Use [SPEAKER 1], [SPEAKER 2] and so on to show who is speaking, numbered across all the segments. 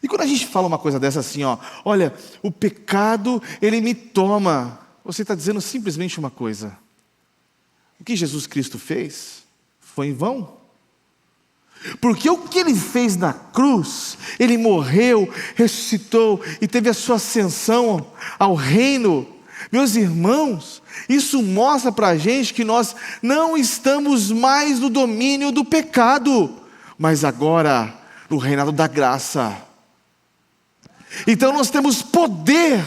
[SPEAKER 1] E quando a gente fala uma coisa dessa assim, olha, o pecado, ele me toma. Você está dizendo simplesmente uma coisa. O que Jesus Cristo fez foi em vão. Porque o que Ele fez na cruz, Ele morreu, ressuscitou e teve a sua ascensão ao reino. Meus irmãos, isso mostra para a gente que nós não estamos mais no domínio do pecado, mas agora no reinado da graça. Então nós temos poder,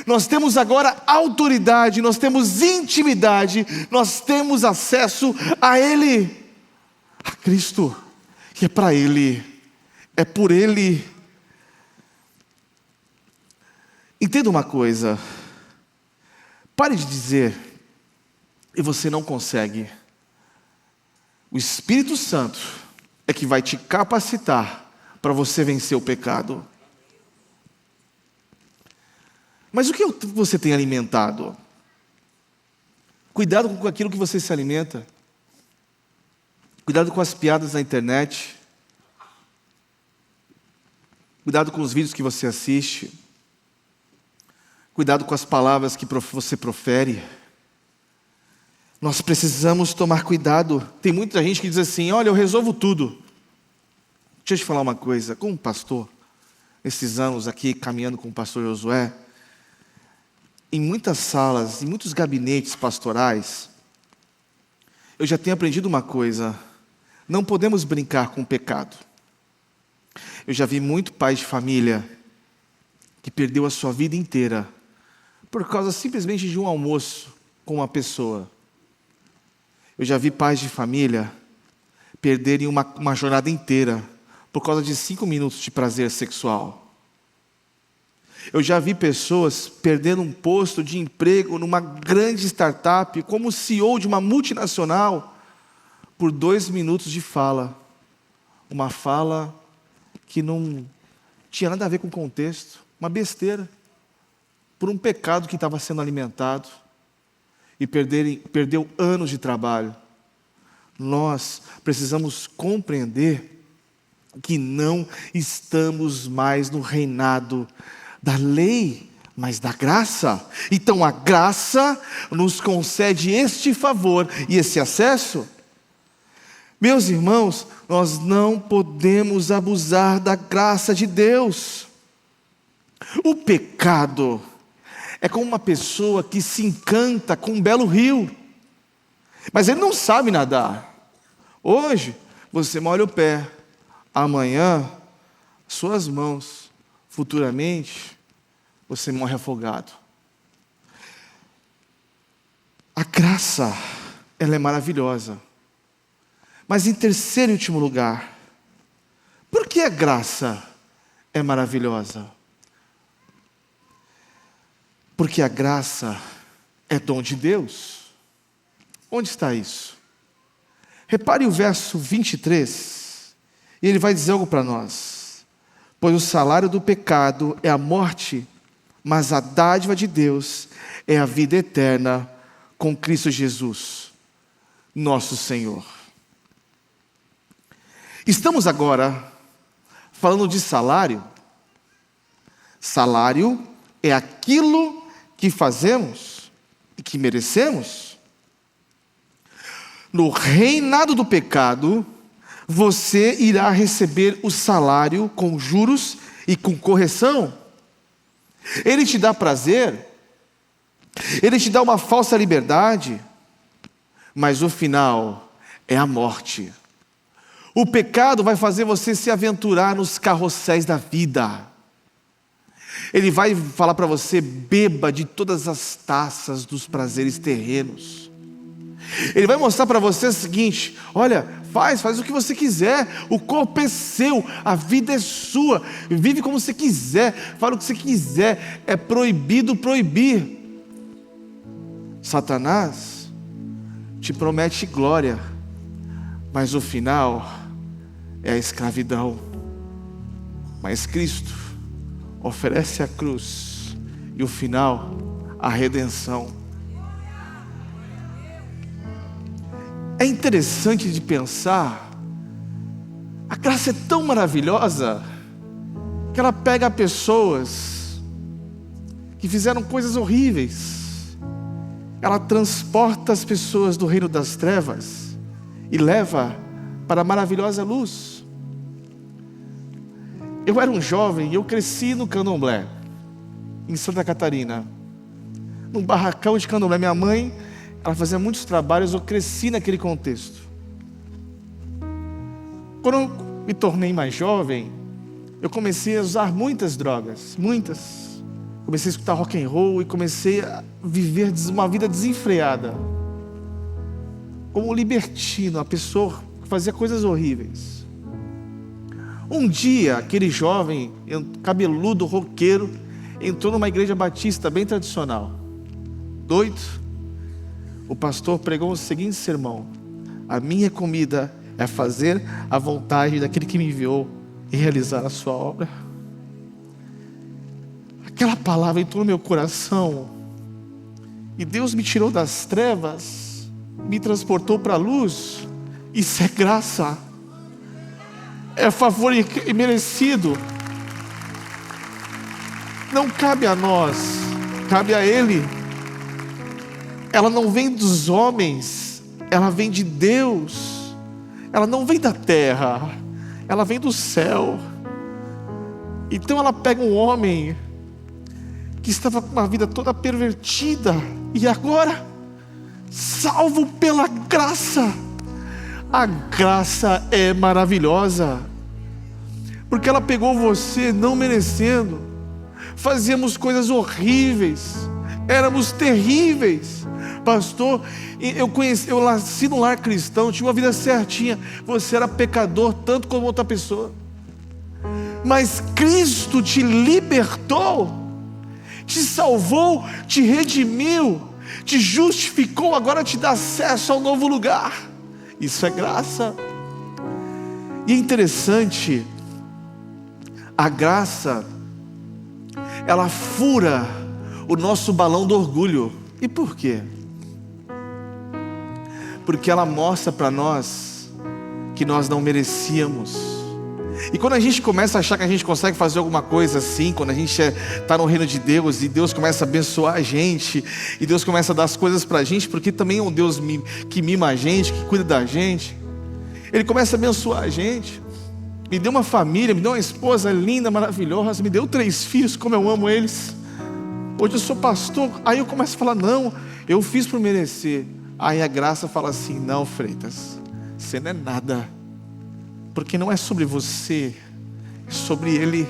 [SPEAKER 1] nós temos agora autoridade, nós temos intimidade, nós temos acesso a Ele, a Cristo, que é para Ele, é por Ele. Entenda uma coisa, pare de dizer, e você não consegue. O Espírito Santo é que vai te capacitar para você vencer o pecado. Mas o que você tem alimentado? Cuidado com aquilo que você se alimenta. Cuidado com as piadas na internet. Cuidado com os vídeos que você assiste. Cuidado com as palavras que você profere. Nós precisamos tomar cuidado. Tem muita gente que diz assim, olha, eu resolvo tudo. Deixa eu te falar uma coisa, como pastor, esses anos aqui caminhando com o pastor Josué, em muitas salas, em muitos gabinetes pastorais, eu já tenho aprendido uma coisa, não podemos brincar com o pecado. Eu já vi muito pai de família que perdeu a sua vida inteira por causa simplesmente de um almoço com uma pessoa. Eu já vi pais de família perderem uma jornada inteira por causa de 5 minutos de prazer sexual. Eu já vi pessoas perdendo um posto de emprego numa grande startup, como CEO de uma multinacional, por 2 minutos de fala. Uma fala que não tinha nada a ver com o contexto, uma besteira, por um pecado que estava sendo alimentado, e perdeu anos de trabalho. Nós precisamos compreender que não estamos mais no reinado da lei, mas da graça. Então a graça nos concede este favor e esse acesso. Meus irmãos, nós não podemos abusar da graça de Deus. O pecado é como uma pessoa que se encanta com um belo rio, mas ele não sabe nadar. Hoje você molha o pé, amanhã suas mãos, futuramente você morre afogado. A graça, ela é maravilhosa. Mas em terceiro e último lugar, por que a graça é maravilhosa? Porque a graça é dom de Deus. Onde está isso? Repare o verso 23, e ele vai dizer algo para nós. Pois o salário do pecado é a morte, mas a dádiva de Deus é a vida eterna com Cristo Jesus, nosso Senhor. Estamos agora falando de salário. Salário é aquilo que fazemos e que merecemos. No reinado do pecado, você irá receber o salário com juros e com correção. Ele te dá prazer, ele te dá uma falsa liberdade, mas o final é a morte. O pecado vai fazer você se aventurar nos carrosséis da vida. Ele vai falar para você, beba de todas as taças dos prazeres terrenos. Ele vai mostrar para você o seguinte, olha, faz o que você quiser, o corpo é seu, a vida é sua, vive como você quiser, fala o que você quiser, é proibido proibir. Satanás te promete glória, mas o final é a escravidão. Mas Cristo oferece a cruz e o final, a redenção. É interessante de pensar, a graça é tão maravilhosa que ela pega pessoas que fizeram coisas horríveis, ela transporta as pessoas do reino das trevas e leva para a maravilhosa luz. Eu era um jovem e eu cresci no Candomblé, em Santa Catarina, num barracão de Candomblé. Minha mãe, ela fazia muitos trabalhos, eu cresci naquele contexto. Quando eu me tornei mais jovem, eu comecei a usar muitas drogas, muitas. Comecei a escutar rock and roll e comecei a viver uma vida desenfreada, como um libertino, uma pessoa que fazia coisas horríveis. Um dia, aquele jovem, cabeludo, roqueiro, entrou numa igreja batista bem tradicional, doido. O pastor pregou o seguinte sermão: a minha comida é fazer a vontade daquele que me enviou e realizar a sua obra. Aquela palavra entrou no meu coração, e Deus me tirou das trevas, me transportou para a luz. Isso é graça, é favor imerecido. Não cabe a nós, cabe a Ele. Ela não vem dos homens, ela vem de Deus. Ela não vem da terra, ela vem do céu. Então ela pega um homem que estava com uma vida toda pervertida, e agora, salvo pela graça. A graça é maravilhosa, porque ela pegou você não merecendo. Fazíamos coisas horríveis, éramos terríveis. Pastor, eu nasci num lar cristão, tinha uma vida certinha. Você era pecador tanto como outra pessoa, mas Cristo te libertou, te salvou, te redimiu, te justificou, agora te dá acesso a um novo lugar. Isso é graça. E é interessante, a graça, ela fura o nosso balão do orgulho. E por quê? Porque ela mostra para nós que nós não merecíamos. E quando a gente começa a achar que a gente consegue fazer alguma coisa assim, quando a gente está no reino de Deus, e Deus começa a abençoar a gente, e Deus começa a dar as coisas para a gente, porque também é um Deus que mima a gente, que cuida da gente. Ele começa a abençoar a gente. Me deu uma família, me deu uma esposa linda, maravilhosa, me deu 3 filhos, como eu amo eles. Hoje eu sou pastor. Aí eu começo a falar: não, eu fiz por merecer. Aí a graça fala assim: não, Freitas, você não é nada, porque não é sobre você, é sobre Ele.